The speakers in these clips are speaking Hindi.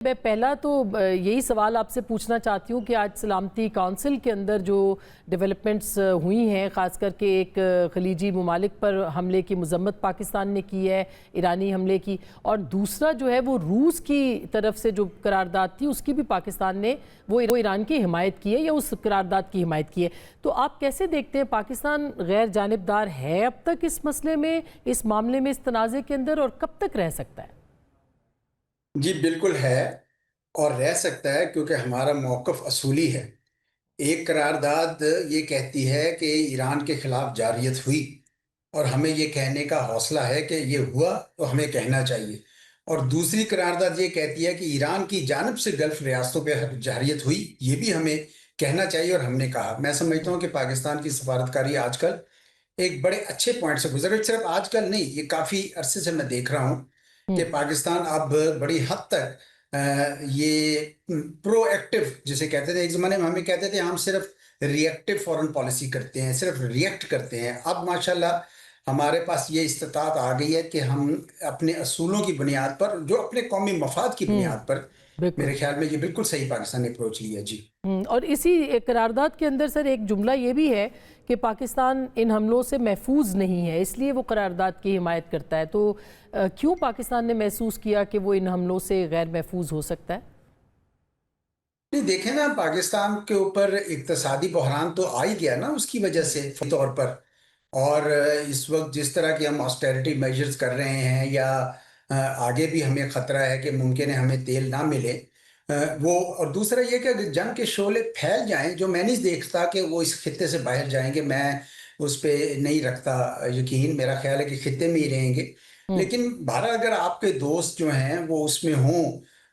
मैं पहला तो यही सवाल आपसे पूछना चाहती हूँ कि आज सलामती काउंसिल के अंदर जो डेवलपमेंट्स हुई हैं, ख़ास करके एक खलीजी ममालिक पर हमले की मजम्मत पाकिस्तान ने की है, ईरानी हमले की, और दूसरा जो है वो रूस की तरफ से जो करारदाद थी उसकी भी पाकिस्तान ने वो ईरान की हिमायत की है या उस करारदाद की हिमायत की है। तो आप कैसे देखते हैं, पाकिस्तान गैर जानिबदार है अब तक इस मसले में, इस मामले में, इस तनाज़े के अंदर, और कब तक रह सकता है? जी बिल्कुल है और रह सकता है क्योंकि हमारा मौक़िफ़ असूली है। एक करारदाद ये कहती है कि ईरान के खिलाफ जारियत हुई और हमें ये कहने का हौसला है कि ये हुआ तो हमें कहना चाहिए। और दूसरी करारदाद ये कहती है कि ईरान की जानिब से गल्फ़ रियासतों पे जारियत हुई, ये भी हमें कहना चाहिए और हमने कहा। मैं समझता हूँ कि पाकिस्तान की सफारतकारी आजकल एक बड़े अच्छे पॉइंट से गुज़र रही है। सिर्फ़ आजकल नहीं, ये काफ़ी अरसे से मैं देख रहा हूँ कि हम्म। पाकिस्तान अब बड़ी हद तक ये प्रोएक्टिव जिसे कहते थे, एक ज़माने में हमें कहते थे हम सिर्फ रिएक्टिव फॉरेन पॉलिसी करते हैं, सिर्फ रिएक्ट करते हैं। अब माशाल्लाह हमारे पास ये इस्तिताअत आ गई है कि हम अपने असूलों की बुनियाद पर, जो अपने कौमी मफाद की हम्म। बुनियाद पर, बिल्कुल। मेरे ख्याल में ये बिल्कुल सही पाकिस्तान ने अप्रोच लिया। जी। और इसी एक करारदाद के अंदर सर एक जुमला ये भी है कि पाकिस्तान इन हमलों से महफूज नहीं है, इसलिए वो करारदाद की हिमायत करता है। तो क्यों पाकिस्तान ने महसूस किया कि वो इन हमलों से गैर महफूज हो सकता है? नहीं, देखें ना, पाकिस्तान के ऊपर इक्तसादी बहरान तो आ ही गया ना उसकी वजह से तौर पर। और इस वक्त जिस तरह की हम ऑस्टेरिटी मेजर्स कर रहे हैं, या आगे भी हमें ख़तरा है कि मुमकिन है हमें तेल ना मिले, वो। और दूसरा ये कि अगर जंग के शोले फैल जाएं, जो मैं नहीं देखता कि वो इस खित्ते से बाहर जाएंगे, मैं उस पर नहीं रखता यकीन। मेरा ख्याल है कि खित्ते में ही रहेंगे। हम्म। लेकिन बहरहाल अगर आपके दोस्त जो हैं वो उसमें हों,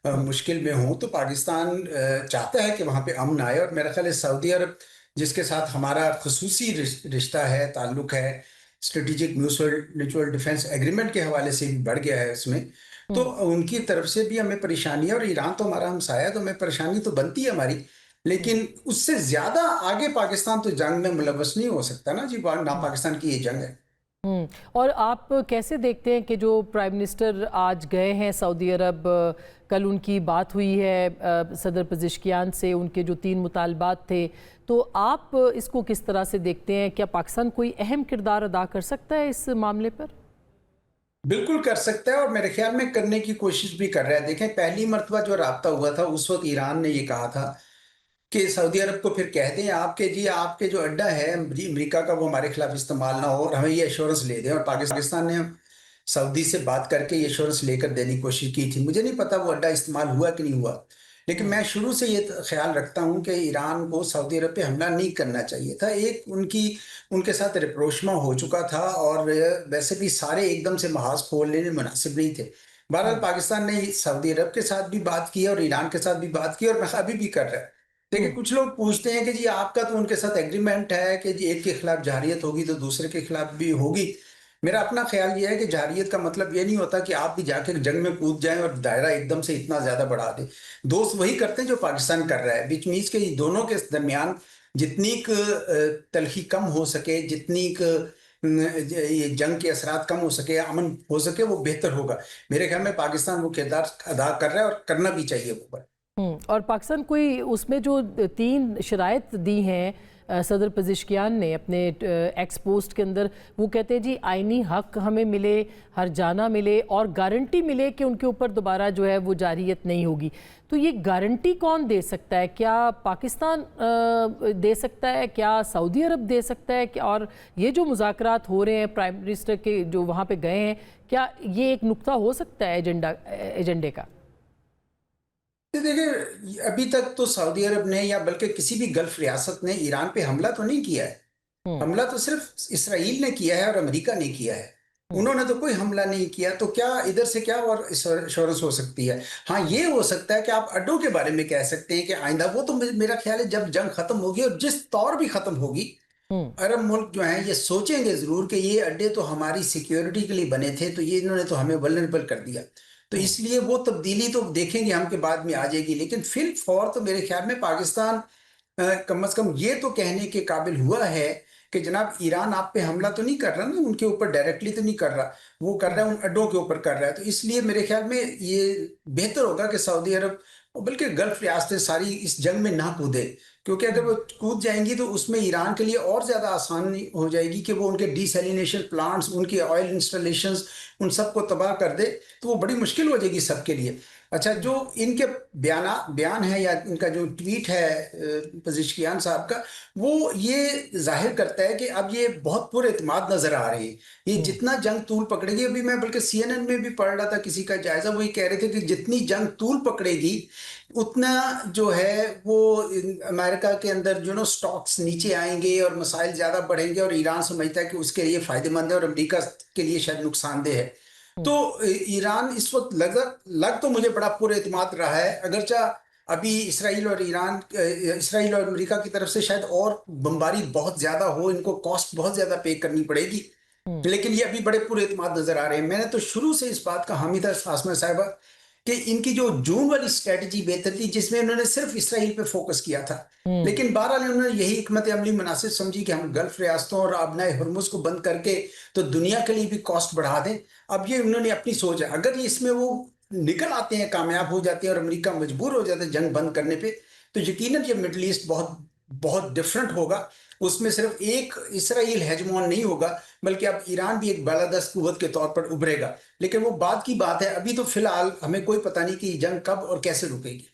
हम्म। मुश्किल में हों, तो पाकिस्तान चाहता है कि वहाँ पे अमन आए। और मेरा ख्याल है सऊदी अरब, जिसके साथ हमारा खसूसी रिश्ता है, ताल्लुक है, स्ट्रेटेजिक म्यूचुअल डिफेंस एग्रीमेंट के हवाले से भी बढ़ गया है इसमें, तो हम्म। उनकी तरफ से भी हमें परेशानी है। और ईरान तो हमारा हमसाया है, तो हमें परेशानी तो बनती है हमारी। हम्म। लेकिन उससे ज्यादा आगे पाकिस्तान तो जंग में मुलव्वस नहीं हो सकता ना जी। ना हम्म। पाकिस्तान की ये जंग है। और आप कैसे देखते हैं कि जो प्राइम मिनिस्टर आज गए हैं सऊदी अरब, कल उनकी बात हुई है सदर पज़ेश्कियान से, उनके जो 3 मुतालबात थे, तो आप इसको किस तरह से देखते हैं? क्या पाकिस्तान कोई अहम किरदार अदा कर सकता है इस मामले पर? बिल्कुल कर सकता है और मेरे ख्याल में करने की कोशिश भी कर रहा है। देखें, पहली मर्तबा जो राब्ता हुआ था उस वक्त ईरान ने ये कहा था कि सऊदी अरब को फिर कह दें आपके जी, आपके जो अड्डा है अमेरिका का, वो हमारे खिलाफ इस्तेमाल ना हो और हमें ये एश्योरेंस ले दें। और पाकिस्तान ने सऊदी से बात करके ये एश्योरेंस लेकर देने की कोशिश की थी। मुझे नहीं पता वो अड्डा इस्तेमाल हुआ कि नहीं हुआ, लेकिन हम्म। मैं शुरू से ये ख्याल रखता हूँ कि ईरान को सऊदी अरब पे हमला नहीं करना चाहिए था। एक उनकी उनके साथ रिप्रोचमा हो चुका था, और वैसे भी सारे एकदम से महाज खोल लेने मुनासिब नहीं थे। बहरहाल हम्म। पाकिस्तान ने सऊदी अरब के साथ भी बात की और ईरान के साथ भी बात की, और मैं अभी भी कर रहा है। देखिए, हम्म। कुछ लोग पूछते हैं कि जी आपका तो उनके साथ एग्रीमेंट है कि जी एक के खिलाफ जारियत होगी तो दूसरे के खिलाफ भी होगी। मेरा अपना ख्याल ये है कि जारियत का मतलब ये नहीं होता कि आप भी जाके जंग में कूद जाएं और दायरा एकदम से इतना ज्यादा बढ़ा दें। दोस्त वही करते हैं जो पाकिस्तान कर रहा है, बीच मीन्स के दोनों के दरमियान जितनी तलखी कम हो सके, जितनी ये जंग के असरात कम हो सके, अमन हो सके, वो बेहतर होगा। मेरे ख्याल में पाकिस्तान वो किरदार अदा कर रहा है और करना भी चाहिए वो। और पाकिस्तान कोई उसमें जो 3 शराइत दी हैं सदर पज़ेश्कियान ने अपने एक्स पोस्ट के अंदर, वो कहते हैं जी आइनी हक हमें मिले, हर जाना मिले, और गारंटी मिले कि उनके ऊपर दोबारा जो है वो जारियत नहीं होगी। तो ये गारंटी कौन दे सकता है? क्या पाकिस्तान दे सकता है? क्या सऊदी अरब दे सकता है? और ये जो मुज़ाकरात हो रहे हैं प्राइम मिनिस्टर के जो वहाँ पे गए हैं, क्या ये एक नुक्ता हो सकता है एजेंडे का? देखिए, अभी तक तो सऊदी अरब ने या बल्कि किसी भी गल्फ रियासत ने ईरान पे हमला तो नहीं किया है। हम्म। हमला तो सिर्फ इसराइल ने किया है और अमेरिका ने किया है। हम्म। उन्होंने तो कोई हमला नहीं किया, तो क्या इधर से क्या और इंश्योरेंस हो सकती है? हाँ, ये हो सकता है कि आप अड्डों के बारे में कह सकते हैं कि आइंदा, वो तो मेरा ख्याल है जब जंग खत्म होगी और जिस तौर भी खत्म होगी, हम्म। अरब मुल्क जो हैं ये सोचेंगे जरूर कि ये अड्डे तो हमारी सिक्योरिटी के लिए बने थे, तो ये इन्होंने तो हमें वल्नरेबल कर दिया। तो हम्म। इसलिए वो तब्दीली तो देखेंगे हम के बाद में आ जाएगी। लेकिन फिल फौर तो मेरे ख्याल में पाकिस्तान कम से कम ये तो कहने के काबिल हुआ है कि जनाब ईरान आप पे हमला तो नहीं कर रहा ना, उनके ऊपर डायरेक्टली तो नहीं कर रहा, वो कर रहा है उन अड्डों के ऊपर कर रहा है। तो इसलिए मेरे ख्याल में ये बेहतर होगा कि सऊदी अरब और बल्कि गल्फ रियासतें सारी इस जंग में ना कूदे, क्योंकि अगर वो कूद जाएंगी तो उसमें ईरान के लिए और ज्यादा आसानी हो जाएगी कि वो उनके डिसैलिनेशन प्लांट्स, उनके ऑयल इंस्टॉलेशंस, उन सबको तबाह कर दे, तो वो बड़ी मुश्किल हो जाएगी सबके लिए। अच्छा, जो इनके बयान है या इनका जो ट्वीट है पज़ेश्कियान साहब का, वो ये जाहिर करता है कि अब ये बहुत पुरएतमाद नजर आ रही है। ये जितना जंग तूल पकड़ेगी, अभी मैं बल्कि सीएनएन में भी पढ़ रहा था किसी का जायजा, वो ये कह रहे थे कि जितनी जंग तूल पकड़ेगी उतना जो है वो अमेरिका के अंदर जो नो स्टॉक्स नीचे आएंगे और मसाइल ज्यादा बढ़ेंगे, और ईरान समझता है कि उसके लिए फायदेमंद है और अमेरिका के लिए शायद नुकसानदेह है। तो ईरान इस वक्त लग तो मुझे बड़ा पुरएतमाद रहा है, अगरचा अभी इसराइल और अमेरिका की तरफ से शायद और बमबारी बहुत ज्यादा हो, इनको कॉस्ट बहुत ज्यादा पे करनी पड़ेगी, लेकिन ये अभी बड़े पुरएतमाद नजर आ रहे हैं। मैंने तो शुरू से इस बात का हामी था आसमा साहिबा कि इनकी जो जून वाली स्ट्रेटजी बेहतर थी, जिसमें उन्होंने सिर्फ इसराइल पे फोकस किया था, लेकिन बहरहाल उन्होंने यही हिकमत अमली मुनासिब समझी कि हम गल्फ रियासतों और आबनाए हुर्मुज को बंद करके तो दुनिया के लिए भी कॉस्ट बढ़ा दें। अब ये उन्होंने अपनी सोच है, अगर इसमें वो निकल आते हैं, कामयाब हो जाते हैं और अमेरिका मजबूर हो जाता है जंग बंद करने पे, तो यकीनन ये मिडल ईस्ट बहुत बहुत डिफरेंट होगा। उसमें सिर्फ एक इसराइल हेजमोन नहीं होगा, बल्कि अब ईरान भी एक बालादस्त कुव्वत के तौर पर उभरेगा। लेकिन वो बात की बात है, अभी तो फिलहाल हमें कोई पता नहीं कि जंग कब और कैसे रुकेगी।